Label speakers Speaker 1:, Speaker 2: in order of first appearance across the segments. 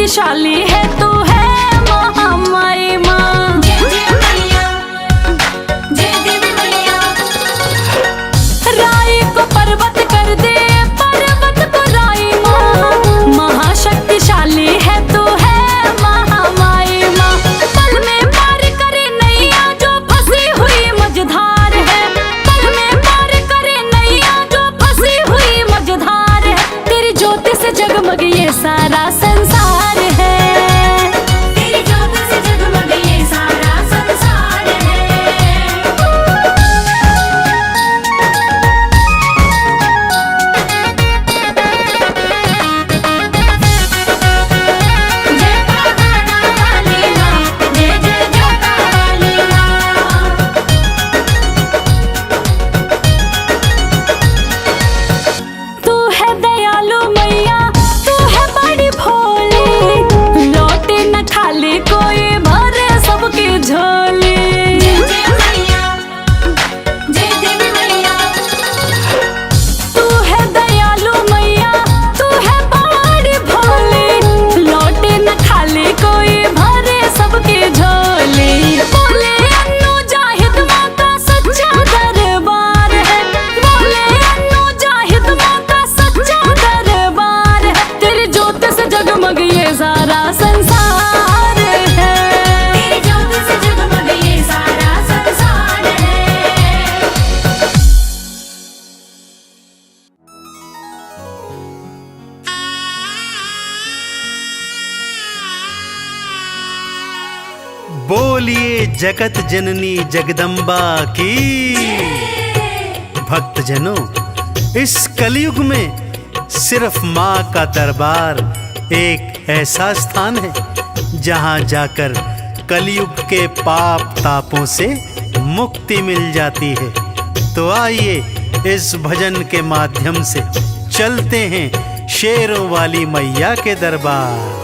Speaker 1: शक्तिशाली है तू है महामाई माँ।
Speaker 2: जय जय मैया, जय देवी मैया।
Speaker 1: राई को पर्वत कर दे, पर्वत को राई माँ। महाशक्तिशाली है तू है महामाई माँ। पल में पार करे नैया जो फंसी हुई मझधार है। पल में पार करे नैया जो फंसी हुई मझधार है। तेरी ज्योति से जगमग ये सारा संसार है।
Speaker 2: तेरी ज्योति से जगमग ये सारा संसार है। जय पहाड़ा वाली माँ, जय जय जोता वाली माँ।
Speaker 1: तू है दयालु मैया, तू है बड़ी भोली। लौटे न खाली कोई, भरे सबकी झोली।
Speaker 2: जय जय मैया, जय देवी मैया।
Speaker 1: तू है दयालु मैया, तू है बड़ी भोली। लौटे न खाली कोई, भरे सबकी झोली। बोले अन्नू जाहिद माँ का सच्चा दरबार है। बोले अन्नू जाहिद माँ का सच्चा दरबार है। तेरी ज्योति से जगमग ये सारा संसार है।
Speaker 2: तेरी ज्योति से जगमग ये सारा संसार है।
Speaker 3: बोलिए जगत जननी जगदम्बा की। भक्तजनों, इस कलयुग में सिर्फ माँ का दरबार एक ऐसा स्थान है जहाँ जाकर कलयुग के पाप तापों से मुक्ति मिल जाती है। तो आइए इस भजन के माध्यम से चलते हैं शेरों वाली मैया के दरबार।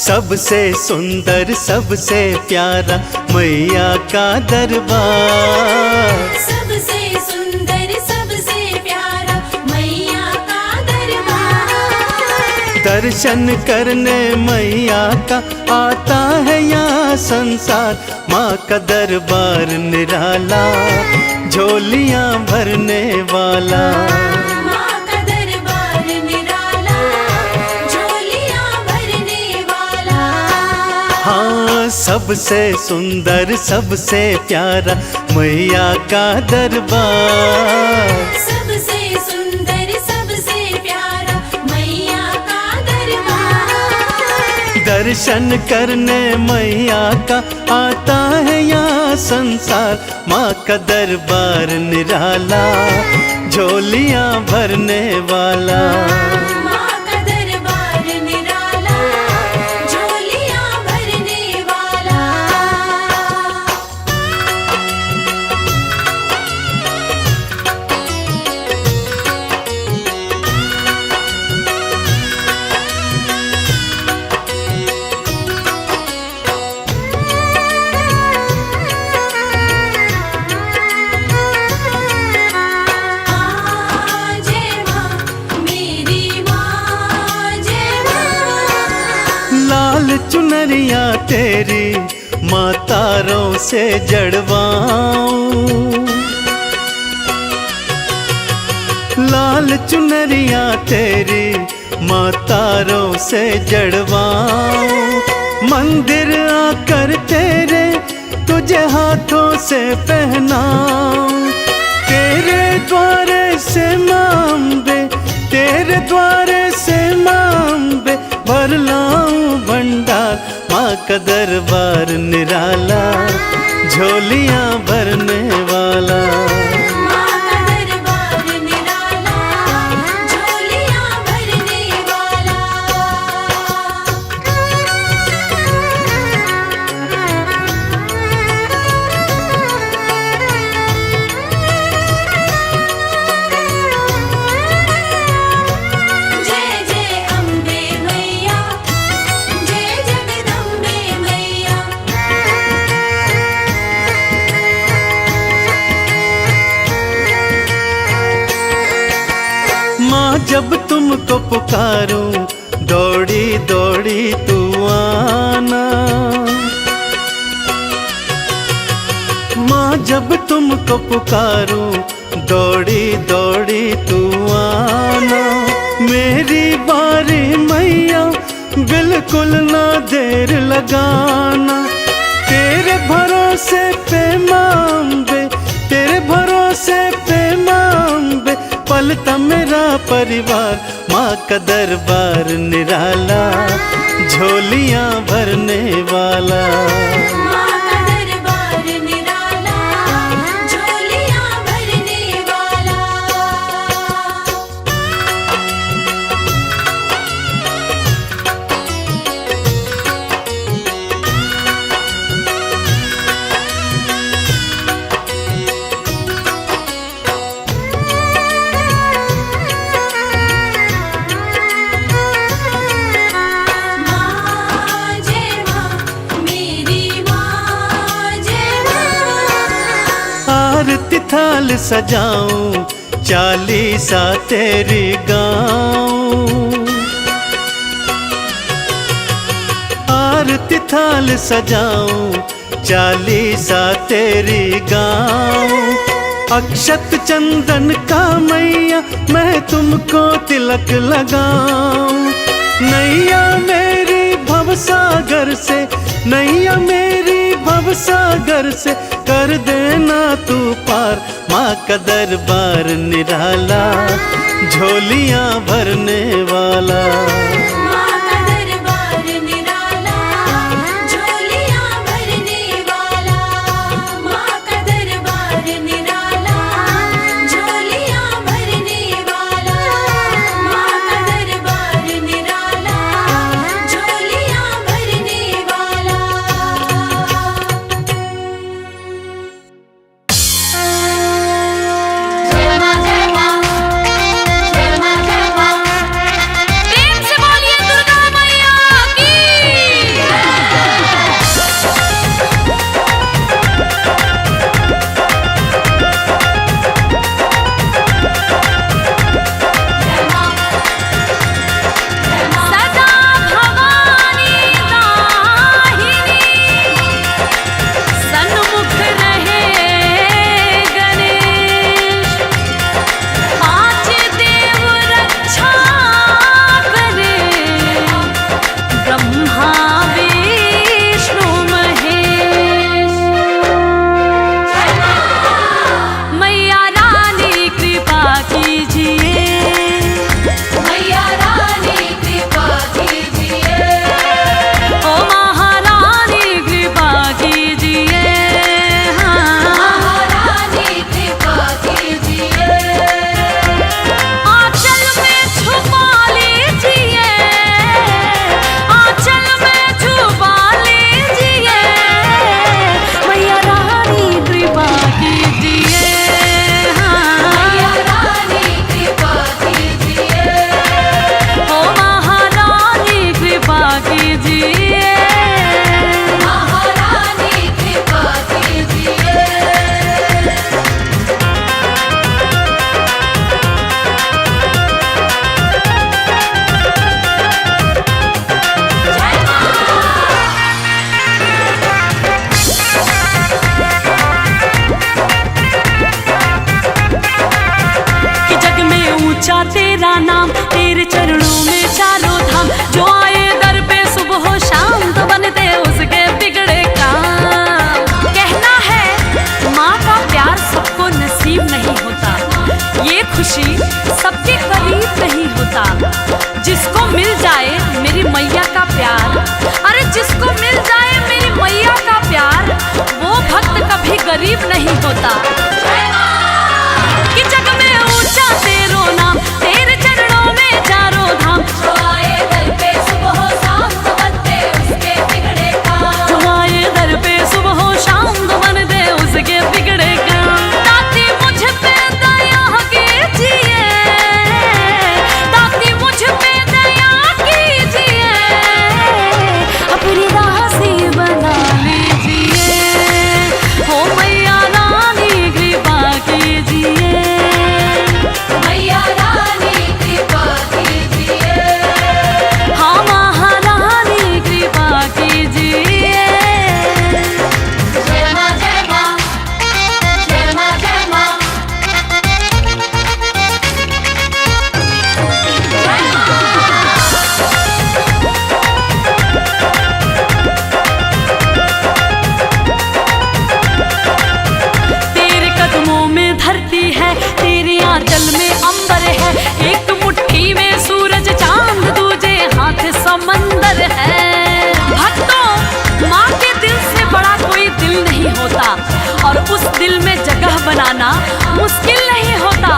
Speaker 3: सबसे सुंदर सबसे प्यारा मैया का दरबार।
Speaker 2: सबसे सुंदर सबसे प्यारा मैया का दरबार।
Speaker 3: दर्शन करने मैया का आता है यहाँ संसार। माँ का दरबार निराला, झोलियाँ भरने वाला।
Speaker 2: माँ का दरबार निराला, झोलियाँ भरने वाला।
Speaker 3: हाँ, सबसे सुंदर सबसे प्यारा मैया का दरबार।
Speaker 2: सबसे सुंदर सबसे प्यारा मैया का दरबार।
Speaker 3: दर्शन करने मैया का आता है यहाँ संसार। माँ का दरबार निराला, झोलियाँ भरने वाला।
Speaker 2: माँ का दरबार निराला, झोलियाँ भरने वाला। जय माँ मेरी माँ, जय माँ।
Speaker 3: लाल चुनरिया तेरी माँ तारों से जड़वाऊं। लाल चुनरिया तेरी माँ तारों से जड़वाऊं। मंदिर आकर तेरे तुझे हाथों से पहनाऊं। तेरे द्वारे से मांबे, तेरे द्वारे से मांबे भर लाऊं भंडार। माँ का दरबार निराला, झोलियाँ भरने वाला।
Speaker 2: माँ का दरबार निराला, झोलियाँ भरने वाला। जय जय अम्बे मैया, जय जगदम्बे मैया।
Speaker 3: जब तुमको पुकारूं दौड़ी दौड़ी तू आना। माँ जब तुमको पुकारूं दौड़ी दौड़ी तू आना। मेरी बारी मैया बिल्कुल ना देर लगाना। तेरे भरोसे पे मांबे, तेरे भरोसे पे मांबे पलता मेरा परिवार। माँ का दरबार निराला झोलियाँ भरने वाला।
Speaker 2: माँ का दरबार निराला झोलियाँ भरने वाला। माँ जय माँ मेरी माँ जय माँ।
Speaker 3: आरती थाल सजाऊं चालीसा तेरी गाऊं। आरती थाल सजाऊं चालीसा तेरी गाऊं। अक्षत चंदन का मैया मैं तुमको तिलक लगाऊं। नैया मेरी भवसागर से, नैया मेरी भवसागर से कर देना तू पार। माँ का दरबार निराला झोलियाँ भरने वाला।
Speaker 2: माँ का दरबार निराला झोलियाँ भरने वाला। माँ का दरबार निराला झोलियाँ भरने वाला। माँ का दरबार निराला झोलियाँ भरने वाला।
Speaker 1: प्रेम से बोलिए पाना मुश्किल नहीं होता।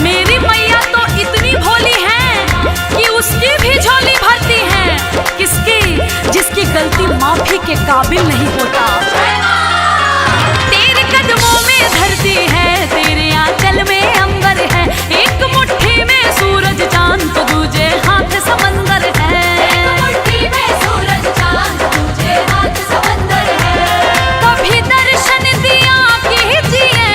Speaker 1: मेरी मैया तो इतनी भोली है कि उसकी भी झोली भरती है। किसकी? जिसकी गलती माफी के काबिल नहीं होता। तेरे कदमों में धरती है, तेरे आंचल में अंबर है, एक मुट्ठी में सूरज चांद तो दूजे हाथ समंदर है।
Speaker 2: एक मुट्ठी में सूरज चांद दूजे हाथ समंदर है।
Speaker 1: कभी दर्शन दिया कीजिए,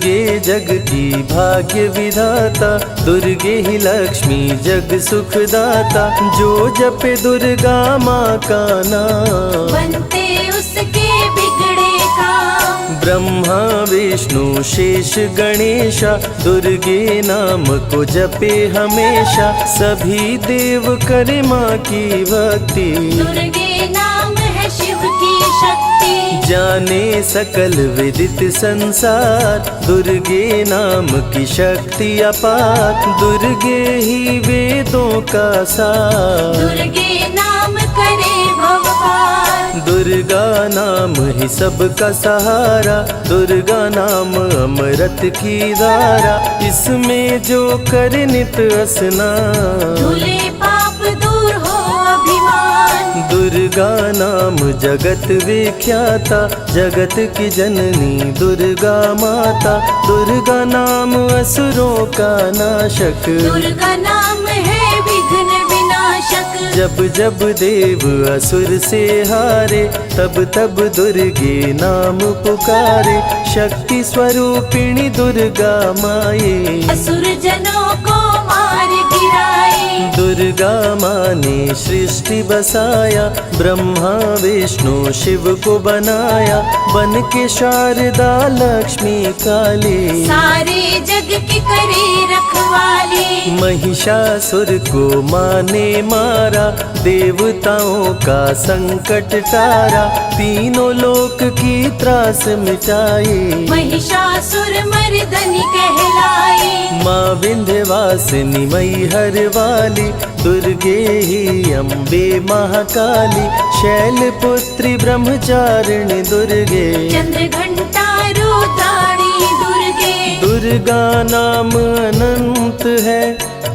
Speaker 4: दुर्गे जग की भाग्य विधाता, दुर्गे ही लक्ष्मी जग सुखदाता। जो जपे दुर्गा माँ का नाम,
Speaker 2: बनते उसके बिगड़े काम।
Speaker 4: ब्रह्मा विष्णु शेष गणेशा, दुर्गे नाम को जपे हमेशा। सभी देव करे माँ की भक्ति,
Speaker 2: दुर्गे नाम है शिव की शक्ति।
Speaker 4: जाने सकल विदित संसार, दुर्गे नाम की शक्ति अपार। दुर्गे ही वेदों का सार,
Speaker 2: दुर्गे नाम करे भव पार।
Speaker 4: दुर्गा नाम ही सबका सहारा, दुर्गा नाम अमृत की धारा। इसमें जो करे नित स्नान,
Speaker 2: धुले पाप दूर हो अभिमान।
Speaker 4: दुर्गा नाम जगत विख्याता, जगत की जननी दुर्गा माता। दुर्गा नाम असुरों का नाशक,
Speaker 2: दुर्गा नाम है विघ्न विनाशक।
Speaker 4: जब जब देव असुर से हारे, तब तब दुर्गे नाम पुकारे। शक्ति स्वरूपिणी दुर्गा माये,
Speaker 2: असुर जनों को मार गिराए।
Speaker 4: दुर्गा माँ ने सृष्टि बसाया, ब्रह्मा विष्णु शिव को बनाया। बन के शारदा लक्ष्मी काली,
Speaker 2: सारे जग की करे रखवाली।
Speaker 4: महिषासुर को माँ ने मारा, देवताओं का संकट टारा। तीनों लोक की त्रास मिटाई,
Speaker 2: महिषासुर मर्दनी कहलाई।
Speaker 4: माँ विंध्यवासिनी मैहर वाली, दुर्गे ही अम्बे महाकाली। शैलपुत्री ब्रह्मचारिणी दुर्गे,
Speaker 2: चंद्र घंटा रुद्राणी दुर्गे।
Speaker 4: दुर्गा नाम अनंत है,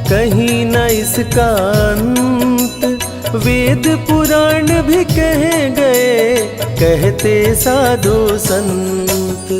Speaker 4: कहीं न इसका अंत। वेद पुराण भी कह गए, कहते साधु संत।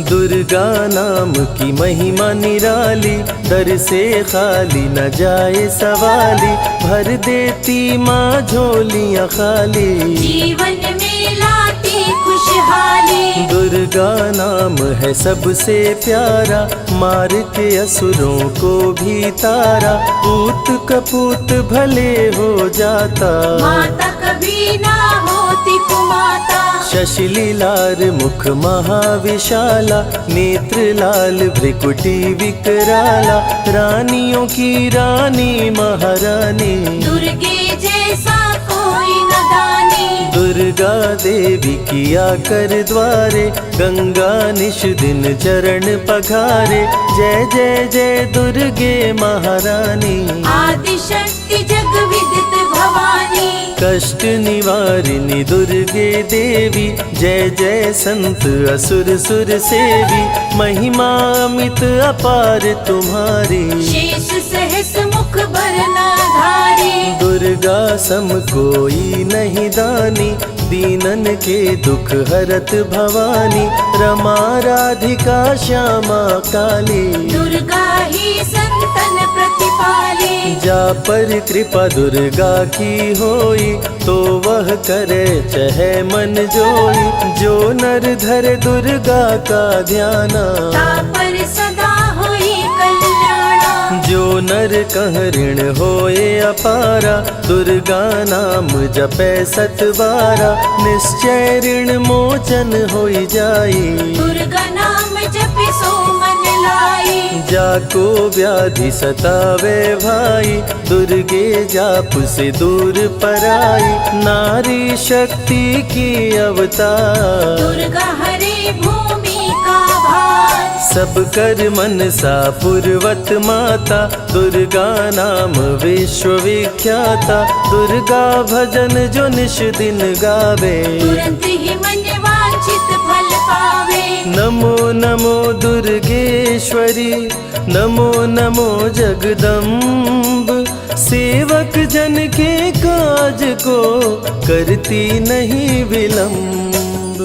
Speaker 4: दुर्गा नाम की महिमा निराली, दर से खाली न जाए सवाली। भर देती माँ झोलियाँ खाली,
Speaker 2: जीवन में लाती खुशहाली।
Speaker 4: दुर्गा नाम है सबसे प्यारा, मार के असुरों को भी तारा। पूत कपूत भले हो जाता,
Speaker 2: माता कभी ना होती कुमाता।
Speaker 4: शशिलीलार मुख महाविशाला, नेत्र लाल भ्रिकुटी विकराला। रानियों की रानी महारानी,
Speaker 2: दुर्गे जैसा कोई न दानी।
Speaker 4: दुर्गा देवी किया कर द्वारे, गंगा निश दिन चरण पखारे। जय जय जय दुर्गे महारानी,
Speaker 2: आदि शक्ति जग विदित भवानी।
Speaker 4: कष्ट निवारिणी दुर्गे देवी, जय जय संत असुर सुर सेवी। महिमा अमित अपार तुम्हारी,
Speaker 2: शेष सहस मुख बरनाधारी।
Speaker 4: दुर्गा सम कोई नहीं दानी, दीनन के दुख हरत भवानी। रमा राधिका श्यामा काली,
Speaker 2: दुर्गा ही संतन प्रतिपाली।
Speaker 4: जा पर कृपा दुर्गा की होई, तो वह करे चहे मन जोई। जो नर धरे दुर्गा का ध्याना,
Speaker 2: तापर सदा होई कल्याणा।
Speaker 4: जो नर कह ऋण होए अपारा, दुर्गा नाम जपे सतबारा। निश्चय ऋण मोचन होई जाई,
Speaker 2: दुर्गा नाम जपे सो मन लाई।
Speaker 4: जाको व्याधि सतावे भाई, दुर्गे जाप से दूर पराई। नारी शक्ति की अवतार,
Speaker 2: दुर्गा हरे भूमि का भार।
Speaker 4: सब कर मनसा पूर्वत माता, दुर्गा नाम विश्व विख्याता। दुर्गा भजन जो निश दिन गावे,
Speaker 2: तुरंत ही मन वांछित फल पावे।
Speaker 4: नमो नमो दुर्गेश्वरी, नमो नमो जगदम्ब। सेवक जन के काज को करती नहीं विलम्ब।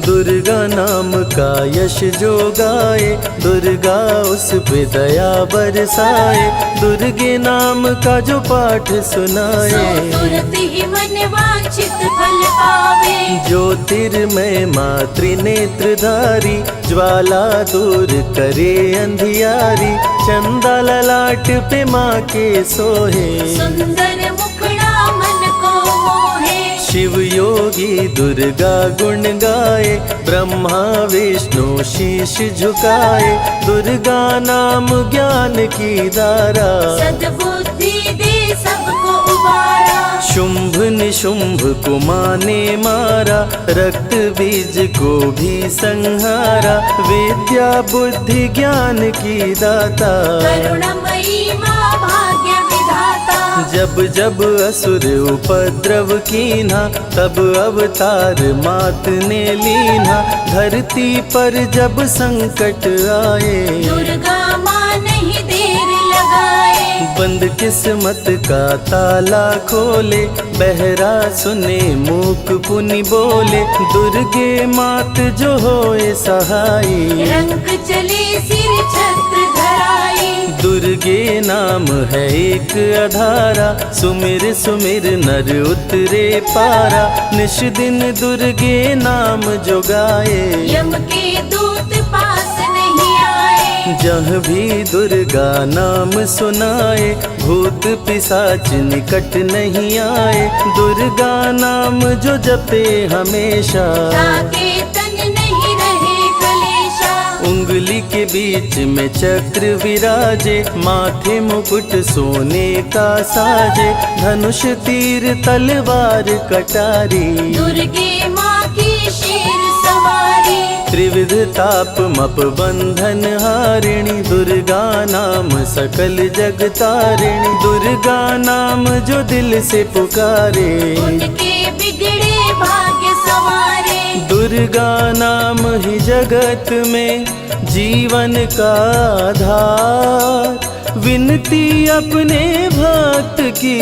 Speaker 4: दुर्गा नाम का यश जो गाए, दुर्गा उस पे दया बरसाए। दुर्गे नाम का जो पाठ सुनाए,
Speaker 2: तुरंत ही मन वांछित फल पावे।
Speaker 4: ज्योतिर्मय मातृ नेत्रधारी, ज्वाला दूर करे अंधियारी। चंदा ललाट पे माँ के सोहे,
Speaker 2: सुंदर मुखड़ा मन को मोहे।
Speaker 4: शिव योगी दुर्गा गुण गाए, ब्रह्मा विष्णु शीश झुकाए। दुर्गा नाम ज्ञान की धारा,
Speaker 2: सद्बुद्धि दे सबको उबारा।
Speaker 4: शुंभ निशुंभ को माने मारा, रक्त बीज को भी संहारा। विद्या बुद्धि ज्ञान की दाता,
Speaker 2: करुणमयी माँ भाग्य विधाता।
Speaker 4: जब जब असुर उपद्रव कीन्हा, तब अवतार मात ने लीन्हा। धरती पर जब संकट आए,
Speaker 2: दुर्गा माँ नहीं देर लगाए।
Speaker 4: बंद किस्मत का ताला खोले, बहरा सुने मूक पुनि बोले। दुर्गे मात जो होए सहाई,
Speaker 2: रंग चले सिर छत्र धराई।
Speaker 4: दुर्गे नाम है एक आधारा, सुमिर सुमिर नर उतरे पारा। निश दिन दुर्गे नाम जो गाए,
Speaker 2: यम के दूत पास नहीं आए।
Speaker 4: जहाँ भी दुर्गा नाम सुनाए, भूत पिशाच निकट नहीं आए। दुर्गा नाम जो जपे हमेशा,
Speaker 2: ताके तन नहीं रहे कलेशा।
Speaker 4: उंगली के बीच में चक्र विराजे, माथे मुकुट सोने का साजे। धनुष तीर तलवार कटारी,
Speaker 2: दुर्गे माँ की शेर सवारी।
Speaker 4: त्रिविध ताप मप बंधन हारिणी, दुर्गा नाम सकल जग तारिणी। दुर्गा नाम जो दिल से पुकारे,
Speaker 2: उनके बिगड़े भाग्य सवारे।
Speaker 4: दुर्गा नाम ही जगत में जीवन का आधार। विनती अपने भक्त की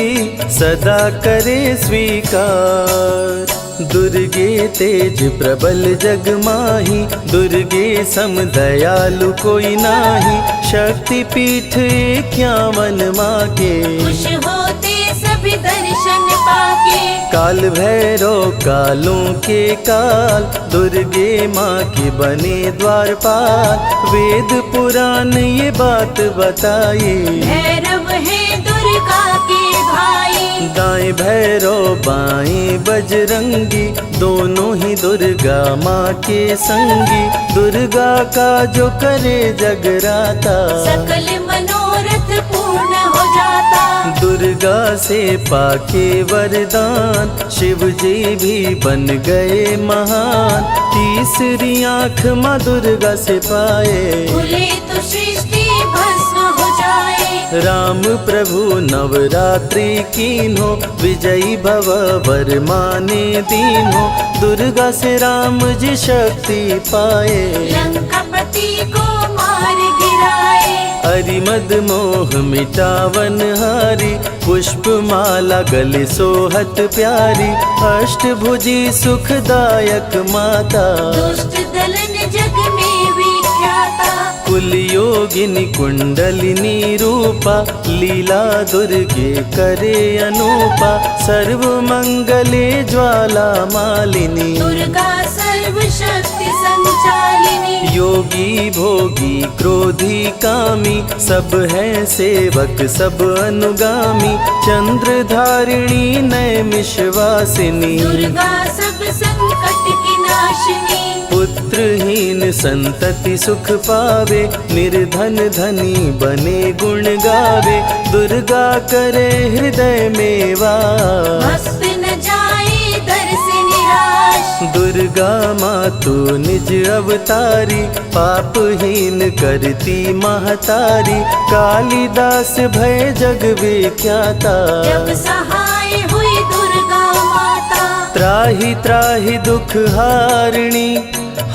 Speaker 4: सदा करे स्वीकार। दुर्गे तेज प्रबल जग माही, दुर्गे सम दयालु कोई नाही। शक्ति पीठ 51 माँ के,
Speaker 2: खुश होते सभी दर्शन पाके।
Speaker 4: काल भैरव कालों के काल, दुर्गे माँ के बने द्वारपाल। वेद पुराण ये बात बताए,
Speaker 2: भैरव है दुर्गा के भाई।
Speaker 4: दाएं भैरव बाएं बजरंगी, दोनों ही दुर्गा माँ के संगी। दुर्गा का जो करे जगराता,
Speaker 2: सकल मनोरथ पूर्ण हो जाता।
Speaker 4: दुर्गा से पाके वरदान, शिव जी भी बन गए महान। तीसरी आँख माँ दुर्गा से पाए,
Speaker 2: खुले तो सृष्टि भस्म हो जाए।
Speaker 4: राम प्रभु नवरात्रि कीन्हो, विजयी भव वर माने दीन्हो। दुर्गा से राम जी शक्ति पाए,
Speaker 2: लंकापति को मार गिराए।
Speaker 4: अरिमद मोह मिटावन हारी, पुष्प माला गले सोहत प्यारी। अष्टभुजी सुखदायक माता,
Speaker 2: दुष्ट दलन जग में विख्याता।
Speaker 4: कुल योगिनी कुंडलिनी रूपा, लीला दुर्गे करे अनूपा। सर्व मंगले ज्वाला मालिनी,
Speaker 2: दुर्गा सर्वशक्ति संचालिनी।
Speaker 4: योगी भोगी क्रोधी कामी, सब है सेवक सब अनुगामी। चंद्र धारिणी नैमिषवासिनी,
Speaker 2: दुर्गा सब संकट की नाशिनी।
Speaker 4: पुत्रहीन संतति सुख पावे, निर्धन धनी बने गुण गावे। दुर्गा करे हृदय में वास,
Speaker 2: भक्त न जाए दर से निराश।
Speaker 4: दुर्गा मातु निज अवतारी, पापहीन करती महतारी। कालिदास भय जग विख्याता,
Speaker 2: जब सहाय हुई दुर्गा माता।
Speaker 4: त्राहि त्राहि दुख हारिणी,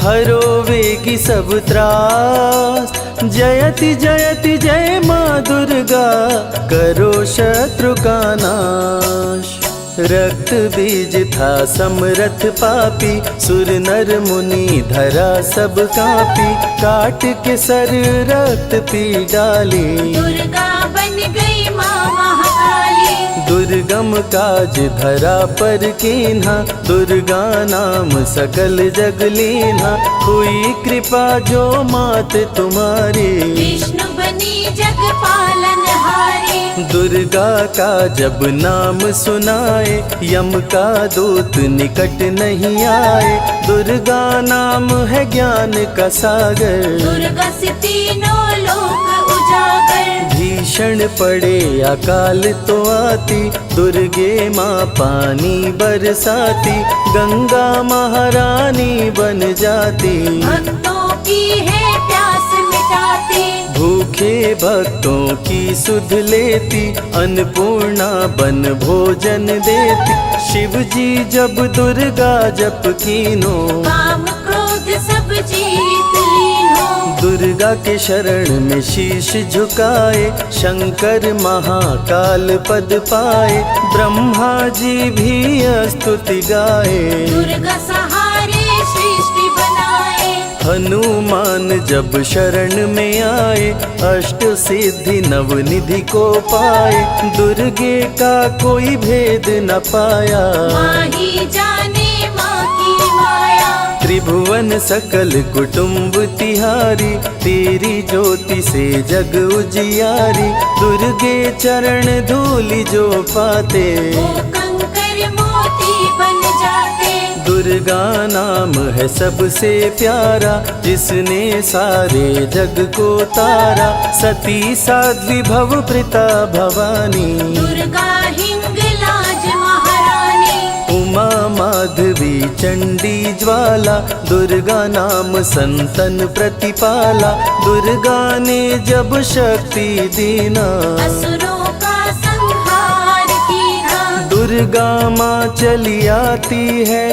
Speaker 4: हरो वेगी सब त्रास। जयति जयति जय माँ दुर्गा, करो शत्रु का नाश। रक्त बीज था समरथ पापी, सुर नर मुनि धरा सब कापी, काट के सर रक्त पी डाली,
Speaker 2: दुर्गा बन गई माँ महाकाली।
Speaker 4: दुर्गम काज धरा पर कीन्हा, दुर्गा नाम सकल जग लीन्हा, हुई कृपा जो मात तुम्हारी,
Speaker 2: विष्णु बनी जग पालन हारी।
Speaker 4: दुर्गा का जब नाम सुनाए, यम का दूत निकट नहीं आए, दुर्गा नाम है ज्ञान का सागर,
Speaker 2: दुर्गा से तीनों लोक उजागर।
Speaker 4: भीषण पड़े अकाल तो आती, दुर्गे माँ पानी बरसाती, गंगा महारानी बन जाती,
Speaker 2: भक्तों की है प्यास मिटाती,
Speaker 4: भूखे भक्तों की सुध लेती, अन्नपूर्णा बन भोजन देती, शिव जी जब दुर्गा जप कीनो,
Speaker 2: काम क्रोध सब जीत लीनो।
Speaker 4: दुर्गा के शरण में शीश झुकाए, शंकर महाकाल पद पाए, ब्रह्मा जी भी स्तुति गाए,
Speaker 2: दुर्गा सहारे सृष्टि बनाए।
Speaker 4: हनुमान जब शरण में आए, अष्ट सिद्धि नवनिधि को पाए, दुर्गे का कोई भेद न पाया,
Speaker 2: माँ ही जाने माँ की माया।
Speaker 4: त्रिभुवन सकल कुटुंब तिहारी, तेरी ज्योति से जग उजियारी, दुर्गे चरण धूलि जो पाते,
Speaker 2: वो कंकर मोती बन जाते।
Speaker 4: दुर्गा नाम है सबसे प्यारा, जिसने सारे जग को तारा, सती साध्वी भव प्रीता भवानी,
Speaker 2: दुर्गा हिंगलाज महारानी।
Speaker 4: उमा माधवी चंडी ज्वाला, दुर्गा नाम संतन प्रतिपाला, दुर्गा ने जब शक्ति दीना,
Speaker 2: असुरों का संहार कीना।
Speaker 4: दुर्गा माँ चली आती है,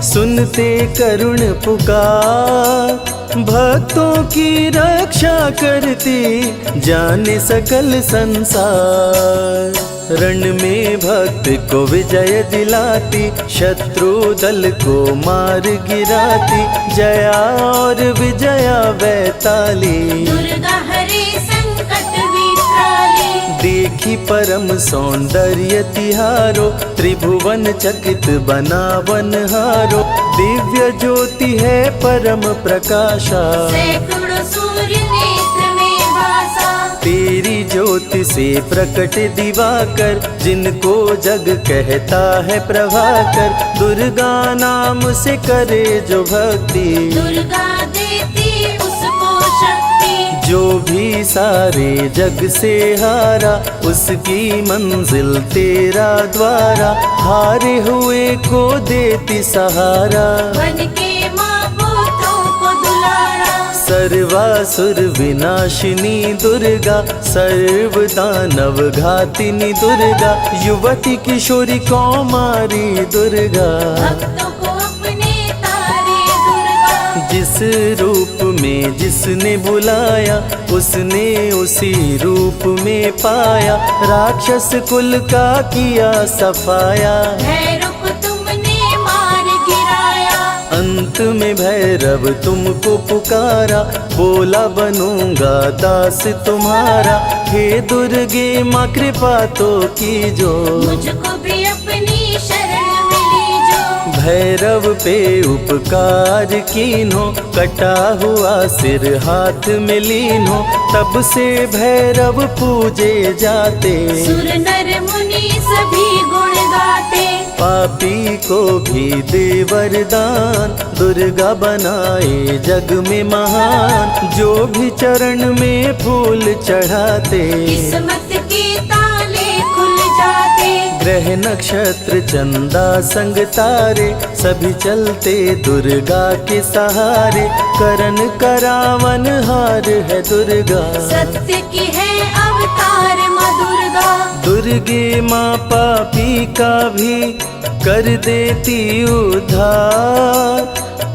Speaker 4: सुनते करुण पुकार, भक्तों की रक्षा करती, जाने सकल संसार, रण में भक्त को विजय दिलाती, शत्रु दल को मार गिराती, जया और विजया वैताली,
Speaker 2: दुर्गा हरे संकट विकराली।
Speaker 4: देखी परम सौंदर्य तिहारो, त्रिभुवन चकित बनावन हारो, दिव्य ज्योति है परम प्रकाशा,
Speaker 2: सैकड़ों सूर्य नेत्र में भासा।
Speaker 4: तेरी ज्योति से प्रकट दिवाकर, जिनको जग कहता है प्रभाकर, दुर्गा नाम से करे जो भक्ति,
Speaker 2: दुर्गा देती उसको शक्ति।
Speaker 4: जो भी सारे जग से हारा, उसकी मंजिल तेरा द्वारा, हारे हुए को देती सहारा,
Speaker 2: बन के माँ पुत्रों को दुलारा।
Speaker 4: सर्वासुर विनाशिनी दुर्गा, सर्व दानव घातिनी दुर्गा, युवती किशोरी कौमारी दुर्गा,
Speaker 2: भक्तों को अपने तारे दुर्गा।
Speaker 4: जिस रूप में जिसने बुलाया, उसने उसी रूप में पाया, राक्षस कुल का किया सफाया,
Speaker 2: भैरव को तुमने मार गिराया।
Speaker 4: अंत में भैरव तुमको पुकारा, बोला बनूंगा दास तुम्हारा, हे दुर्गे माँ कृपा तो कीजो,
Speaker 2: मुझको भी अपनी शरण में लीजो।
Speaker 4: भैरव पे उपकार कीन्हो, कटा हुआ सिर हाथ में लीन्हो, तब से भैरव पूजे जाते,
Speaker 2: सुर नर मुनि सभी गुण गाते।
Speaker 4: पापी को भी दे वरदान, दुर्गा बनाए जग में महान, जो भी चरण में फूल चढ़ाते,
Speaker 2: किस्मत के ताले खुल जाते।
Speaker 4: ग्रह नक्षत्र चंदा संग तारे, सभी चलते दुर्गा के सहारे, करन करावन हार है दुर्गा,
Speaker 2: सत्य की है अवतार माँ दुर्गा।
Speaker 4: दुर्गे माँ पापी का भी कर देती उद्धार,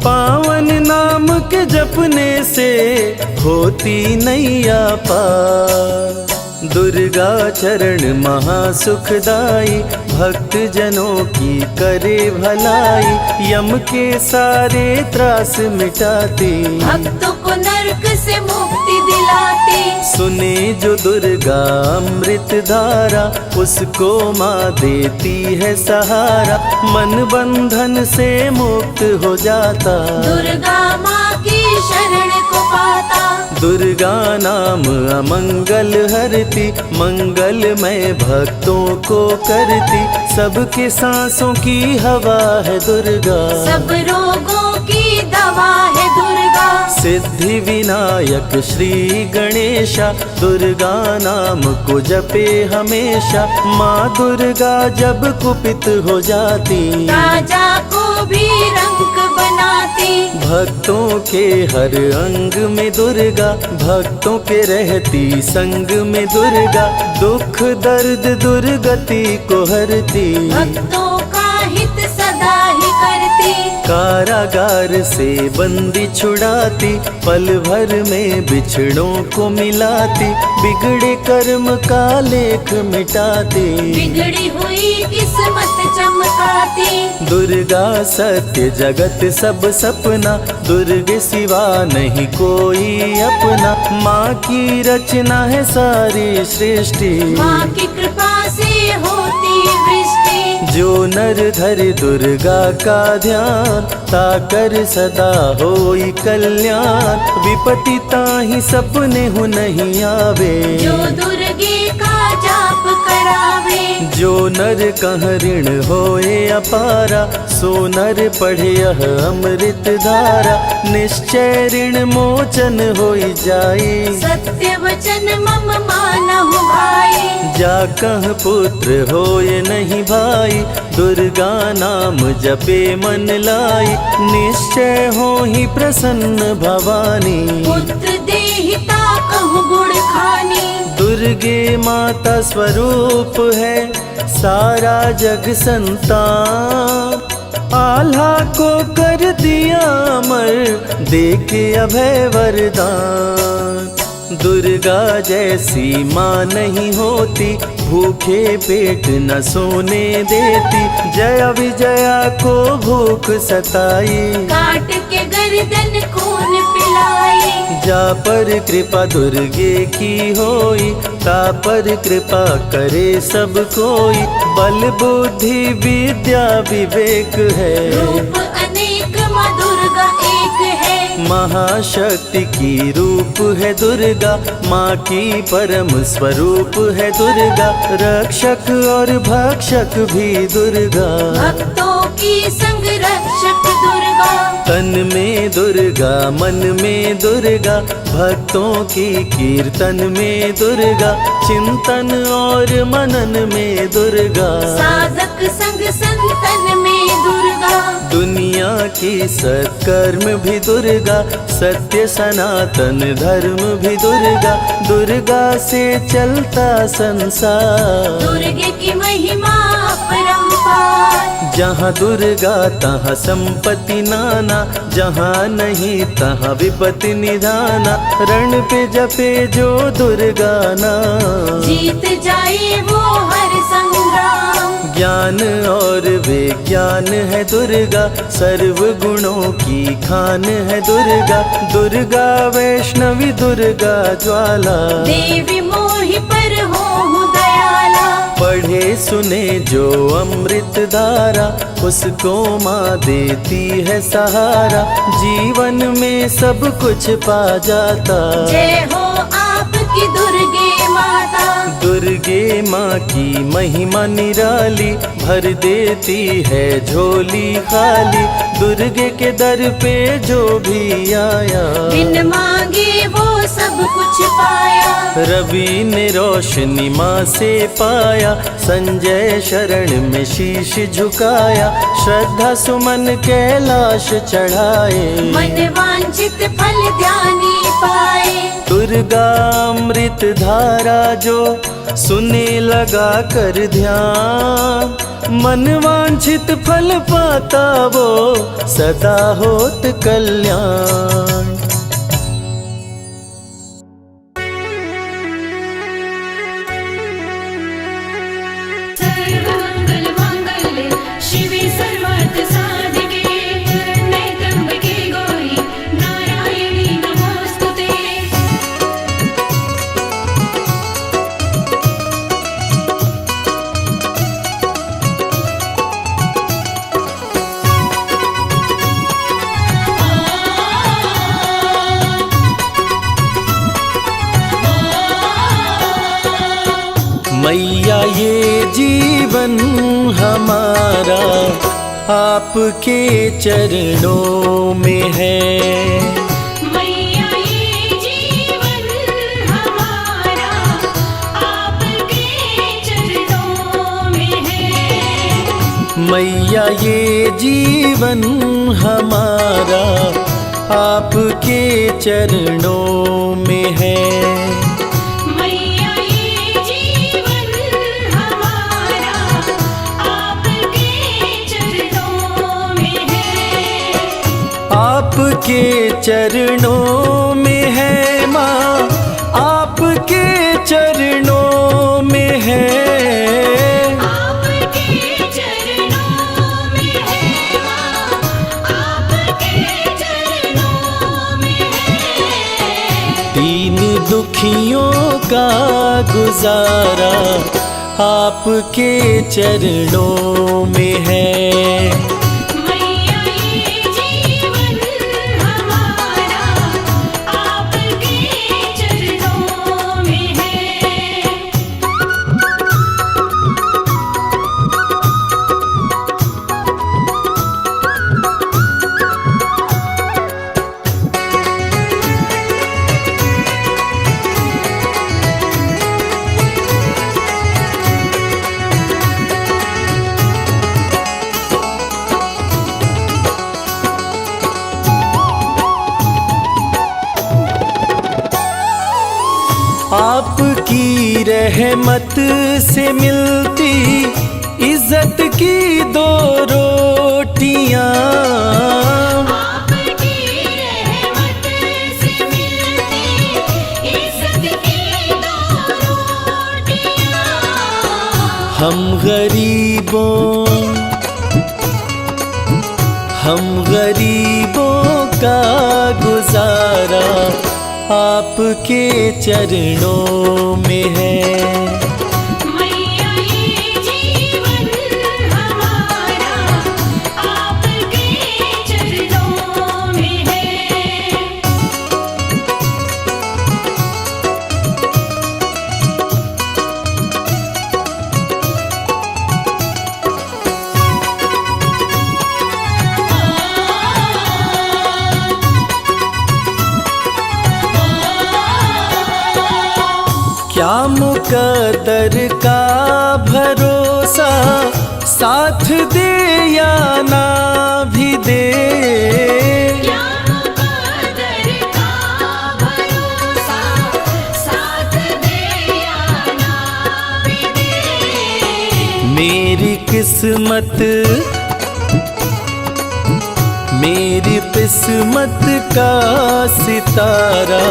Speaker 4: पावन नाम के जपने से होती नैया पार। दुर्गा चरण महासुखदाई, भक्त जनों की करे भलाई, यम के सारे त्रास मिटाती,
Speaker 2: भक्तों को नरक से मुक्ति दिलाती।
Speaker 4: सुने जो दुर्गा अमृत धारा, उसको माँ देती है सहारा, मन बंधन से मुक्त हो जाता,
Speaker 2: दुर्गा माँ की शरण को पाता।
Speaker 4: दुर्गा नाम अमंगल हरती, मंगलमय भक्तों को करती, सबके सांसों की हवा है दुर्गा,
Speaker 2: सब रोगों की दवा है दुर्गा।
Speaker 4: सिद्धि विनायक श्री गणेशा, दुर्गा नाम को जपे हमेशा, माँ दुर्गा जब कुपित हो जाती,
Speaker 2: राजा को भी रंक बनाती।
Speaker 4: भक्तों के हर अंग में दुर्गा, भक्तों के रहती संग में दुर्गा, दुख दर्द दुर्गति को हरती,
Speaker 2: भक्तों का हित सदा ही करती।
Speaker 4: कारागार से बंदी छुड़ाती, पल भर में बिछड़ों को मिलाती, बिगड़े कर्म का लेख मिटाती,
Speaker 2: बिगड़ी हुई किस्मत चमकाती।
Speaker 4: दुर्गा सत्य जगत सब सपना, दुर्गे सिवा नहीं कोई अपना, माँ की रचना है सारी सृष्टि,
Speaker 2: माँ की कृपा से होती वृष्टि।
Speaker 4: जो नर धरे दुर्गा का ध्यान, ताकर सदा होई कल्याण, विपत्ति ताहि सपने हो नहीं आवे,
Speaker 2: जो दुर्गे का जाप करावे।
Speaker 4: जो नर कह ऋण होए अपारा, सो नर पढ़े यह अमृत धारा, निश्चय ऋण मोचन होई जाए,
Speaker 2: सत्य वचन मम मानहु भाई।
Speaker 4: जा कह पुत्र होए नहीं भाई, दुर्गा नाम जपे मन लाई, निश्चय हो ही प्रसन्न भवानी,
Speaker 2: पुत्र देहिता कहु गुण खानी।
Speaker 4: दुर्गे माता स्वरूप है सारा जग संतान, आल्हा को कर दिया अमर, देके अभय वरदान, दुर्गा जैसी माँ नहीं होती, भूखे पेट न सोने देती, जया विजया को भूख सताई,
Speaker 2: काट के गर्दन खून पिलाई।
Speaker 4: जा पर कृपा दुर्गे की होई, ता पर कृपा करे सब कोई, बल बुद्धि विद्या विवेक है,
Speaker 2: रूप अनेक माँ दुर्गा एक है।
Speaker 4: महाशक्ति की रूप है दुर्गा, माँ की परम स्वरूप है दुर्गा, रक्षक और भक्षक भी दुर्गा,
Speaker 2: भक्तों की संग रक्षक दुर्गा।
Speaker 4: तन में दुर्गा मन में दुर्गा, भक्तों की कीर्तन में दुर्गा, चिंतन और मनन में दुर्गा,
Speaker 2: साधक संग संतन में दुर्गा।
Speaker 4: दुनिया की सत्कर्म भी दुर्गा, सत्य सनातन धर्म भी दुर्गा, दुर्गा से चलता संसार,
Speaker 2: दुर्गे की महिमा अपरंपार।
Speaker 4: जहाँ दुर्गा तहाँ संपत्ति नाना, जहाँ नहीं तहाँ विपत्ति निधाना, रण पे जपे जो दुर्गा नाम,
Speaker 2: जीत जाए वो हर संग्राम।
Speaker 4: ज्ञान और विज्ञान है दुर्गा, सर्व गुणों की खान है दुर्गा, दुर्गा वैष्णवी दुर्गा ज्वाला,
Speaker 2: देवी मोहि पर हो दयाला।
Speaker 4: पढ़े सुने जो अमृत धारा, उसको माँ देती है सहारा, जीवन में सब कुछ पा जाता,
Speaker 2: जय हो आपकी दुर्गे माता।
Speaker 4: दुर्गे माँ की महिमा निराली, भर देती है झोली खाली, दुर्गे के दर पे जो भी आया,
Speaker 2: बिन मांगे वो सब कुछ पाया।
Speaker 4: रवि ने रोशनी माँ से पाया, संजय शरण में शीश झुकाया, श्रद्धा सुमन कैलाश चढ़ाए,
Speaker 2: मन वांछित फल ध्यानी पाए।
Speaker 4: दुर्गा अमृत धारा जो सुने लगा कर ध्यान, मन वांछित फल पाता वो सदा होत कल्याण। ये जीवन हमारा आपके चरणों में है।
Speaker 2: मैया ये जीवन हमारा आपके चरणों में है।
Speaker 4: मैया ये जीवन हमारा आपके चरणों में है।
Speaker 2: मैया ये जीवन हमारा आपके चरणों में है।
Speaker 4: आपके चरणों में है माँ, आपके चरणों में है।
Speaker 2: आपके चरणों में है माँ, आपके चरणों में है।
Speaker 4: दीन दुखियों का गुजारा आपके चरणों में है।
Speaker 2: मैया ये जीवन हमारा आपके चरणों में है।
Speaker 4: आपकी रहमत से मिलती इज्जत की दो रोटियां।
Speaker 2: आपकी रहमत से मिलती इज्जत की दो रोटियां।
Speaker 4: हम गरीबों का गुजारा आपके चरणों में है।
Speaker 2: मैया ये जीवन हमारा आपके चरणों में है।
Speaker 4: क्या मुकद्दर का भरोसा साथ दे या ना भी दे।
Speaker 2: क्या मुकद्दर का भरोसा साथ दे या ना भी दे।
Speaker 4: मेरी किस्मत का सितारा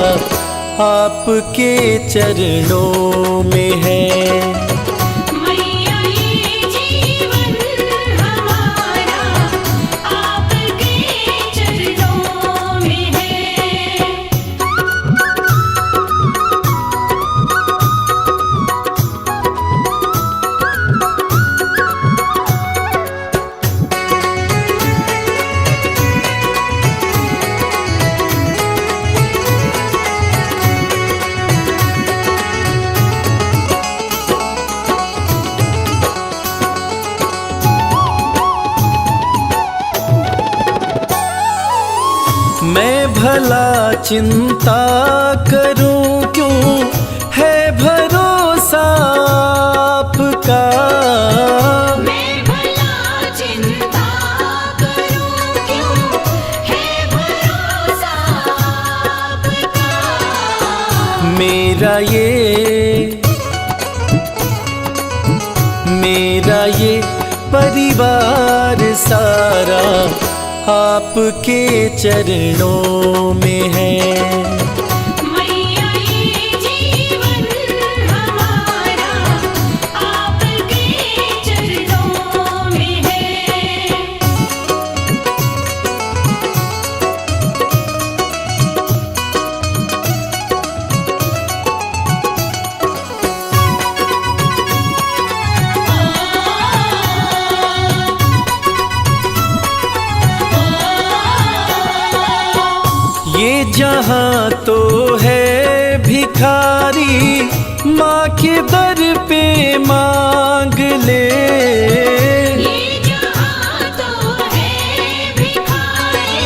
Speaker 4: आपके चरणों में है।
Speaker 2: मैया ये जीवन हमारा आपके चरणों में है।
Speaker 4: मैं भला चिंता करूं क्यों है भरोसा आपका।
Speaker 2: मैं भला चिंता करूं क्यों है भरोसा आपका।
Speaker 4: मेरा ये परिवार सारा आपके चरणों में है।
Speaker 2: मैया ये जीवन हमारा आपके चरणों में है।
Speaker 4: ये जहां तो है भिखारी माँ के दर पे मांग ले।
Speaker 2: ये जहाँ तो है भिखारी,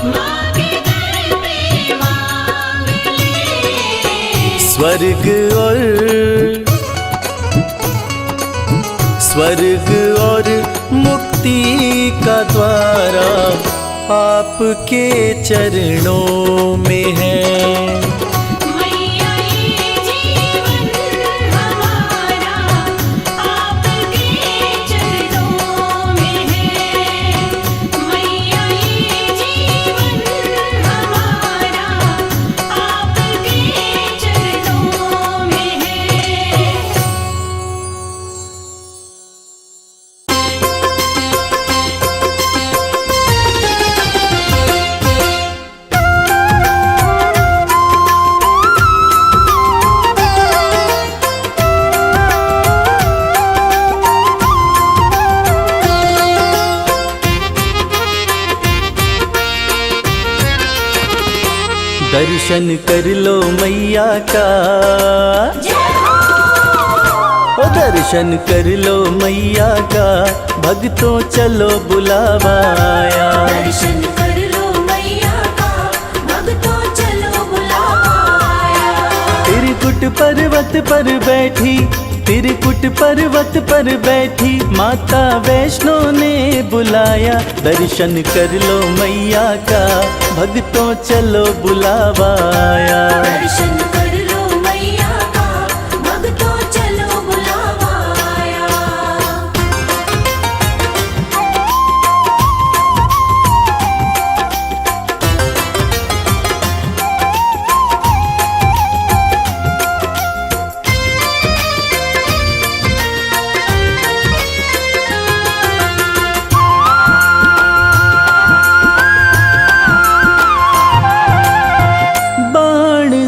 Speaker 2: माँ के दर पे मांग ले।
Speaker 4: स्वर्ग और मुक्ति का द्वारा आपके चरणों में है।
Speaker 2: मैया ये जीवन हमारा आपके चरणों में है। मैया ये जीवन हमारा आपके चरणों में है।
Speaker 4: दर्शन कर लो मैया का, ओ दर्शन कर लो मैया का, भक्तों चलो बुलावा आया।
Speaker 2: दर्शन कर लो मैया का, भक्तों चलो बुलावा आया।
Speaker 4: त्रिकुट पर्वत पर बैठी, त्रिकुट पर्वत पर बैठी माता वैष्णो ने बुलाया। दर्शन कर लो मैया का, भक्तों चलो बुलावा आया।
Speaker 2: दर्शन कर लो मैया का, भक्तों चलो बुलावा आया।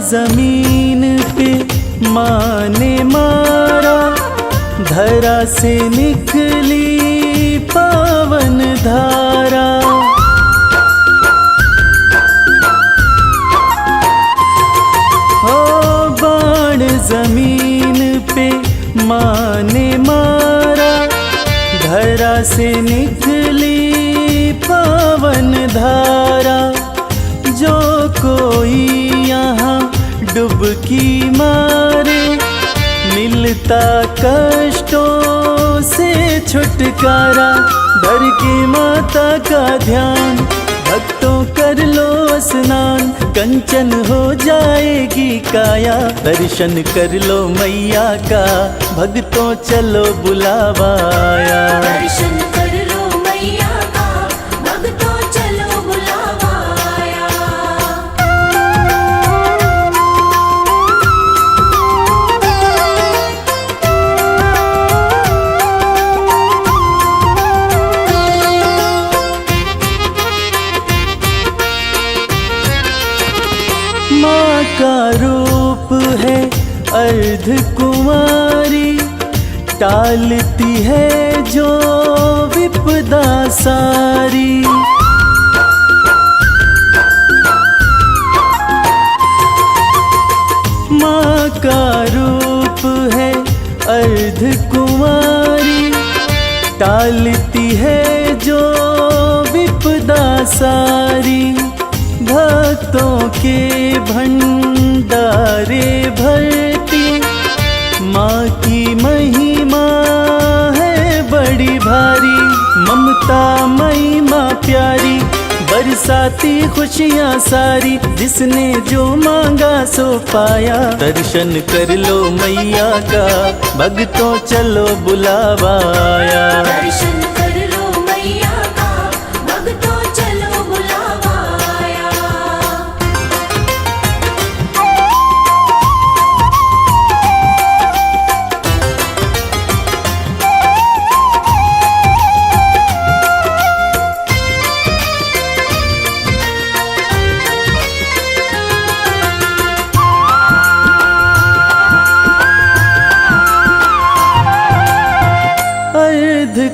Speaker 4: जमीन पे माँ ने मारा, धरा से निकली पावन धारा। ओ बाण जमीन पे माँ ने मारा, धरा से निकली पावन धारा। जो कोई यहाँ डुबकी मारे, मिलता कष्टों से छुटकारा। धर के माता का ध्यान, भक्तों कर लो स्नान, कंचन हो जाएगी काया। दर्शन कर लो मैया का, भक्तों चलो बुलावा आया।
Speaker 2: दर्शन कर लो मैया का, भक्तों चलो बुलावा आया।
Speaker 4: माँ का रूप है अर्ध कुमारी, टालती है जो विपदा सारी। माँ का रूप है अर्ध कुमारी, टालती है जो विपदा सारी। भक्तों के भंडारे भरती माँ की महिमा है बड़ी भारी। ममता मई माँ प्यारी, बरसाती खुशियाँ सारी। जिसने जो मांगा सो पाया। दर्शन कर लो मैया का, भक्तों चलो बुलावा आया।
Speaker 2: दर्शन कर लो मैया का, भक्तों चलो बुलावा आया।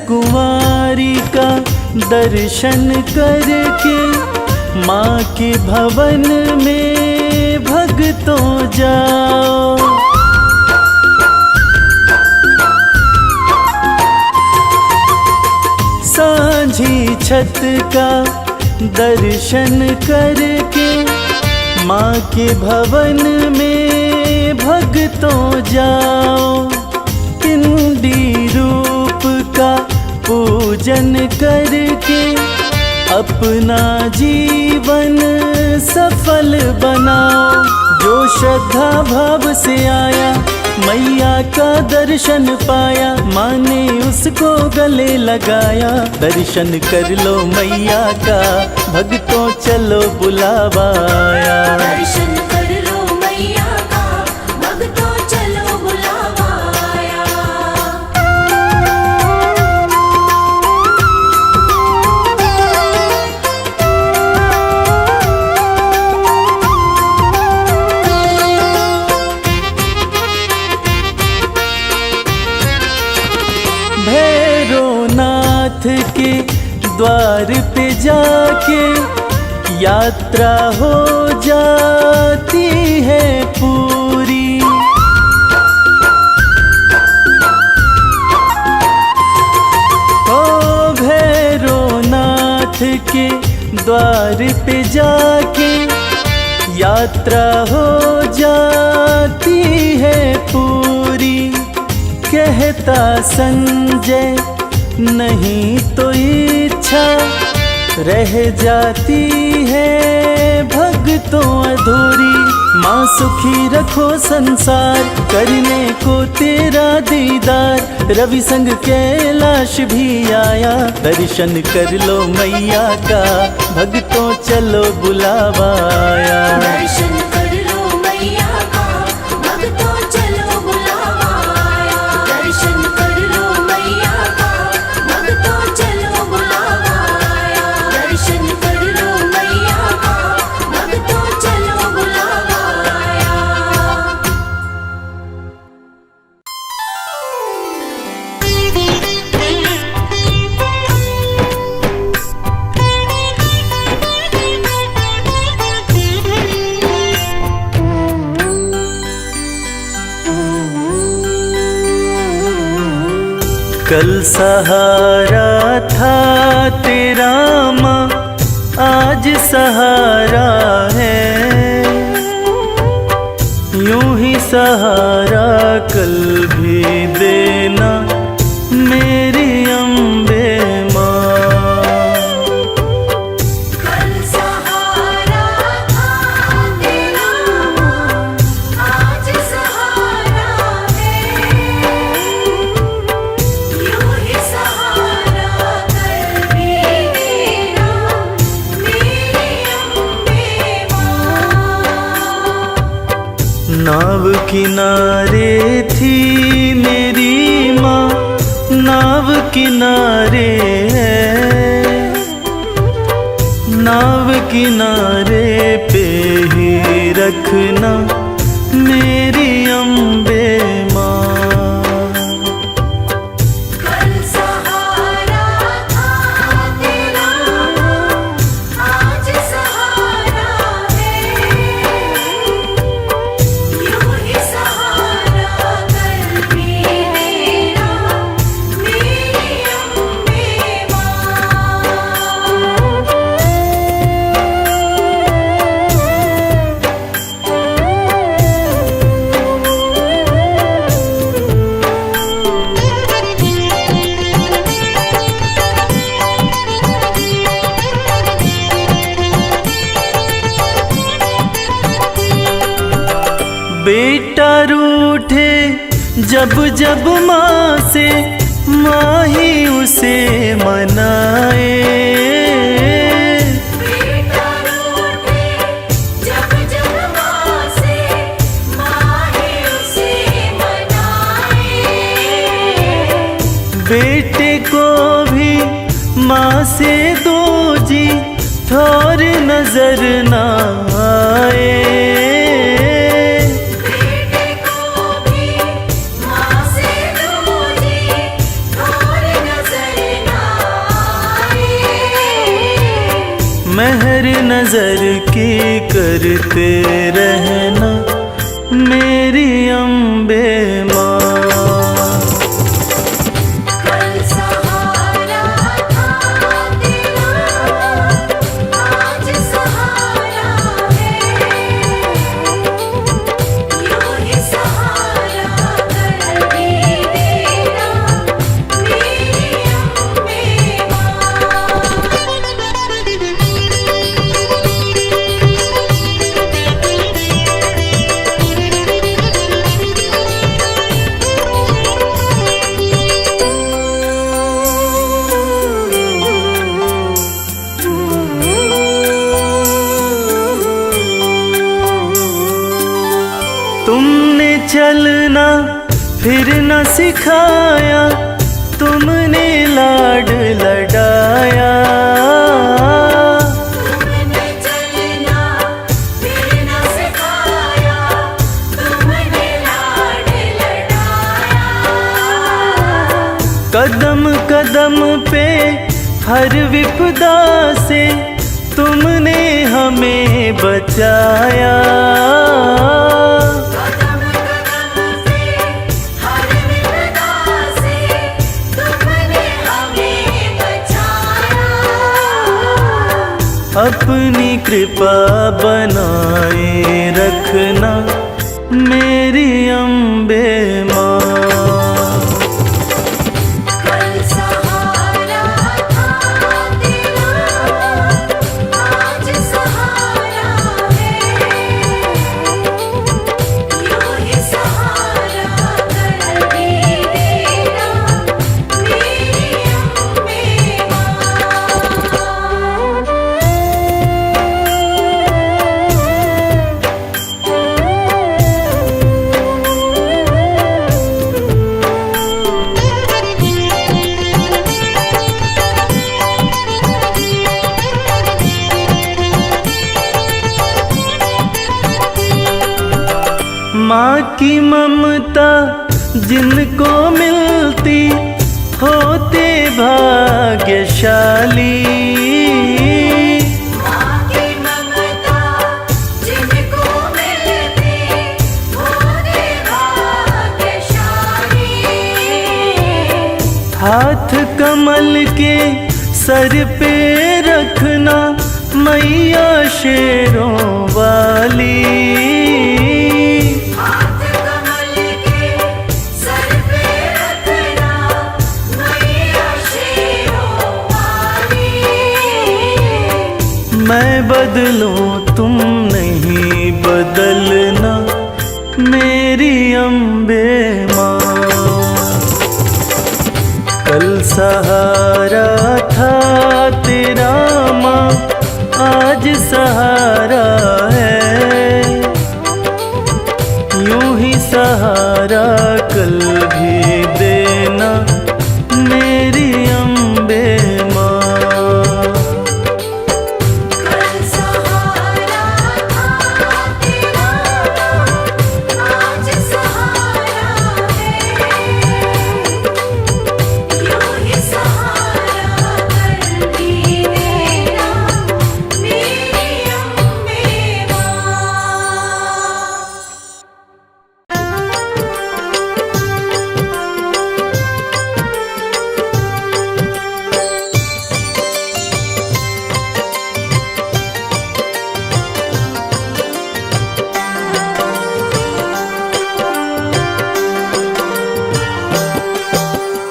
Speaker 4: कुंवारी का दर्शन करके माँ के भवन में भक्तों जाओ। सांझी छत का दर्शन करके माँ के भवन में भक्तों जाओ। पिंडी रूप का पूजन करके अपना जीवन सफल बनाओ। जो श्रद्धा भाव से आया मैया का दर्शन पाया, माँ ने उसको गले लगाया। दर्शन कर लो मैया का, भक्तों चलो बुलावा आया।
Speaker 2: दर्शन कर लो मैया का, भक्तों चलो बुलावा आया।
Speaker 4: भैरवनाथ के द्वार पे जाके यात्रा हो जाती है पूरी। ओ भैरवनाथ के द्वार पे जाके यात्रा हो जाती है पूरी। कहता संजय नहीं तो इच्छा रह जाती है भक्तों अधूरी। माँ सुखी रखो संसार, करने को तेरा दीदार। रवि संग कैलाश भी आया, दर्शन कर लो मैया का, भक्तों चलो बुलावा आया।
Speaker 2: दर्शन कर लो मैया का, भक्तों चलो बुलावा आया। दर्शन कर लो मैया का, भक्तों चलो बुलावा आया। दर्शन कर लो मैया का, भक्तों चलो बुलावा आया।
Speaker 4: कल सहारा था तेरा माँ, आज सहारा है। यूं ही सहारा कल भी देना मेरी अम्बे माँ।
Speaker 2: कल सहारा था तेरा माँ, आज सहारा है। यूं ही सहारा कल भी देना मेरी अम्बे माँ।
Speaker 4: नाव किनारे थी मेरी माँ, नाव किनारे है। नाव किनारे पे ही रखना मेरी अम्बे माँ।
Speaker 2: कल सहारा था तेरा माँ, आज सहारा है। यूं ही सहारा कल भी देना मेरी अम्बे माँ।
Speaker 4: बेटा रूठे जब जब माँ से, माँ ही उसे मनाए।
Speaker 2: बेटा रूठे जब जब माँ से, माँ ही उसे मनाए।
Speaker 4: बेटे को भी माँ से दो जी, थोर नजर ना आए।
Speaker 2: बेटे को भी माँ से दूजी, और नजर ना आए।
Speaker 4: मेहर नजर की करते रहना मेरी अम्बे माँ।
Speaker 2: कल सहारा था
Speaker 4: चलना फिर न सिखाया, तुमने लाड लडाया।
Speaker 2: तुमने चलना फिर न सिखाया, तुमने लाड लडाया।
Speaker 4: कदम कदम पे हर विपदा से तुमने हमें बचाया।
Speaker 2: कदम कदम पे हर विपदा से तुमने हमें बचाया।
Speaker 4: अपनी कृपा बनाए रखना मेरी अम्बे माँ।
Speaker 2: कल सहारा था तेरा, आज सहारा है। यूं ही सहारा कर भी देना मेरी अम्बे माँ।
Speaker 4: माँ की ममता जिनको मिलती होते भाग्यशाली।
Speaker 2: माँ की ममता जिनको मिलती होते भाग्यशाली।
Speaker 4: हाथ कमल के सर पे रखना मैया शेरों वाली।
Speaker 2: हाथ कमल के सर पे रखना मैया शेरों वाली।
Speaker 4: मैं बदलूं तुम नहीं बदलना मेरी अम्बे माँ। कल सहारा था तेरा माँ, आज सहारा है। यूं ही सहारा कल भी देना मेरी अम्बे माँ।
Speaker 2: कल सहारा था तेरा, आज सहारा है। यूं ही सहारा कर भी देना मेरी अम्बे माँ।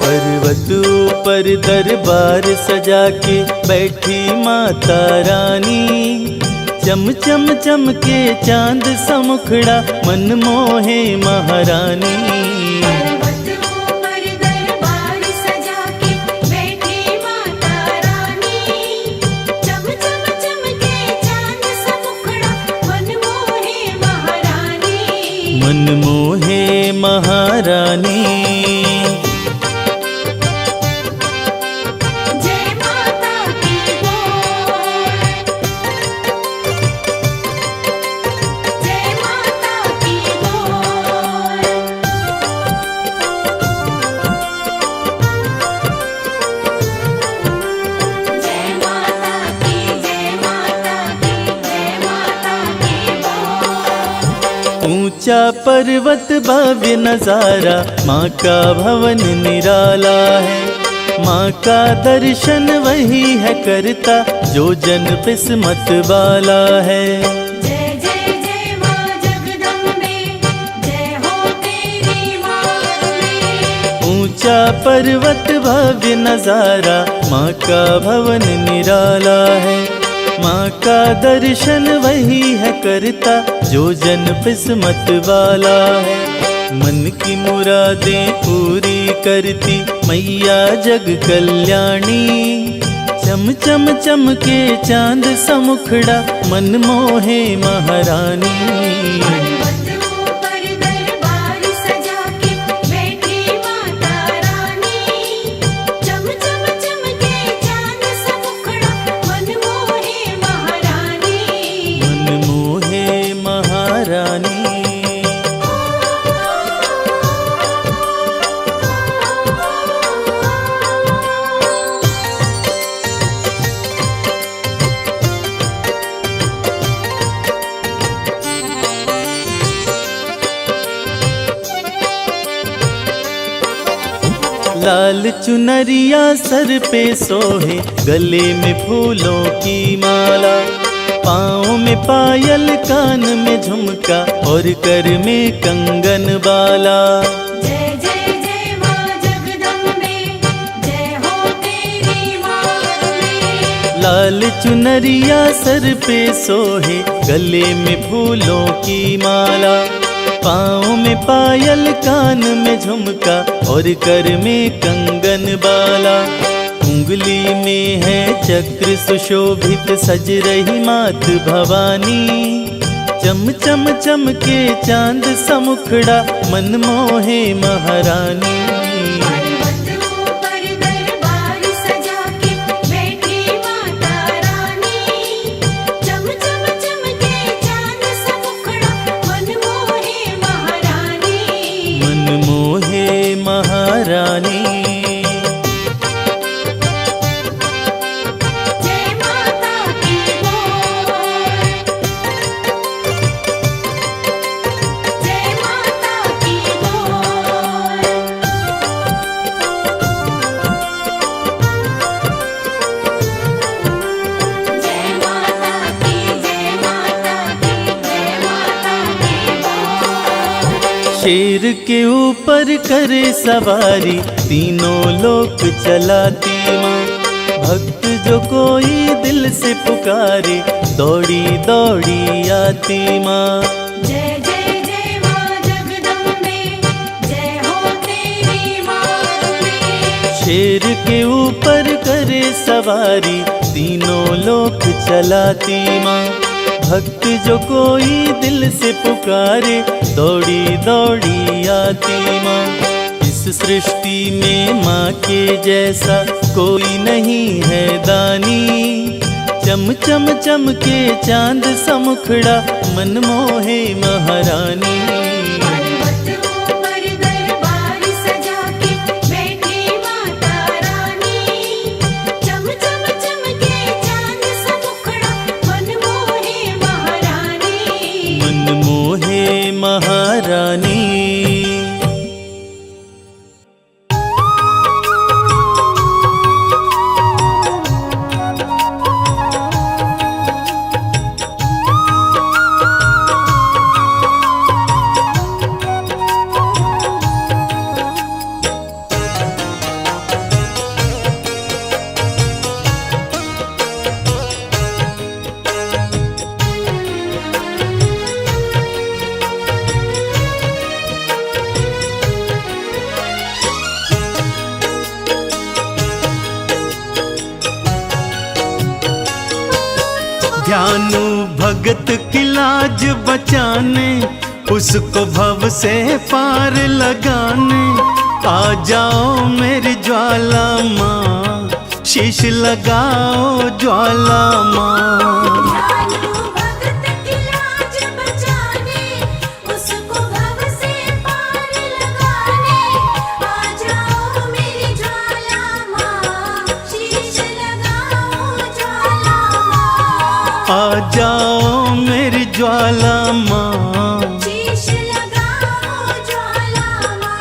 Speaker 4: पर्वत ऊपर दरबार सजा के बैठी माता रानी। चम चम चमके चांद सा मुखड़ा मन मोहे महारानी।
Speaker 2: पर्वत ऊपर दरबार सजा के बैठी माता रानी। चम चम चमके चांद सा मुखड़ा मन मोहे महारानी।
Speaker 4: मन मोहे महारानी।
Speaker 2: जय माता की बोल, जय माता की बोल। जय माता की, जय माता की, जय माता की बोल।
Speaker 4: ऊंचा पर्वत भव्य नजारा, माँ का भवन निराला है। माँ का दर्शन वही है करता जो जन किस्मत वाला है।
Speaker 2: जय जय जय माँ जगदम्बे, जय हो तेरी माँ।
Speaker 4: ऊंचा पर्वत भव्य नजारा, माँ का भवन निराला है। माँ का दर्शन वही है करता जो जन किस्मत वाला है। मन की मुरादें पूरी करती मैया जग कल्याणी। चम चम चमके चांद सा मुखड़ा मन मोहे महारानी।
Speaker 2: पर्वत ऊपर दरबार सजा
Speaker 4: लाल चुनरिया सर पे सोहे, गले में फूलों की माला, पाँव में पायल, कान में झुमका और कर में कंगन बाला।
Speaker 2: जय जय जय माँ जगदम्बे, जय हो तेरी माँ अम्बे।
Speaker 4: लाल चुनरिया सर पे सोहे, गले में फूलों की माला, पाँव में पायल, कान में झुमका और कर में कंगन बाला। उंगली में है चक्र सुशोभित, सज रही मात भवानी, चम चम चमके चांद सा मुखड़ा, मन मोहे महारानी।
Speaker 2: पर्वत ऊपर दरबार सजा के बैठी माता रानी, चम चम चमके चांद सा मुखड़ा, मन मोहे महारानी।
Speaker 4: मन मोहे महारानी।
Speaker 2: जय माता की बोल, जय माता की बोल। जय माता की, जय माता की, जय माता की बोल।
Speaker 4: शेर के ऊपर करे सवारी, तीनों लोक चलाती माँ, भक्त जो कोई दिल से पुकारे, दौड़ी दौड़ी आती माँ।
Speaker 2: जय जय जय माँ जगदम्बे, जय हो तेरी माँ अम्बे।
Speaker 4: शेर के ऊपर करे सवारी, तीनों लोक चलाती माँ, भक्त जो कोई दिल से पुकारे, दौड़ी दौड़ी आती माँ। इस सृष्टि में माँ के जैसा कोई नहीं है दानी, चम चम चमके चांद सा मुखड़ा, मन मोहे महारानी।
Speaker 2: पर्वत ऊपर दरबार सजा के बैठी माता रानी, चम चम चमके चांद सा मुखड़ा, मन मोहे महारानी।
Speaker 4: मन मोहे महारानी।
Speaker 3: ध्यानु भगत की लाज बचाने, उसको भव से पार लगाने, आ जाओ मेरी ज्वाला माँ, शीश लगाओ ज्वाला माँ।
Speaker 2: ध्यानु भगत की लाज बचाने, उसको भव से पार लगाने, आ जाओ मेरी ज्वाला माँ, शीश लगाओ ज्वाला माँ।
Speaker 3: आ जाओ मेरी ज्वाला माँ,
Speaker 2: शीश लगाओ ज्वाला माँ।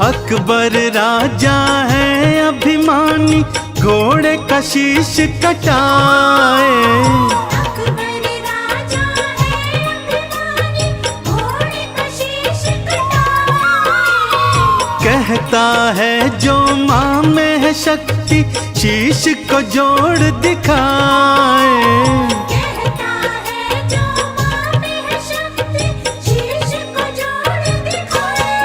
Speaker 3: अकबर राजा है अभिमानी, घोड़े का शीश कटाए।
Speaker 2: अकबर राजा है अभिमानी, घोड़े का शीश कटाए।
Speaker 3: कहता है जो माँ में है शक्ति, शीश को जोड़ दिखाए।
Speaker 2: कहता है जो माँ में है शक्ति, शीश को जोड़ दिखाए।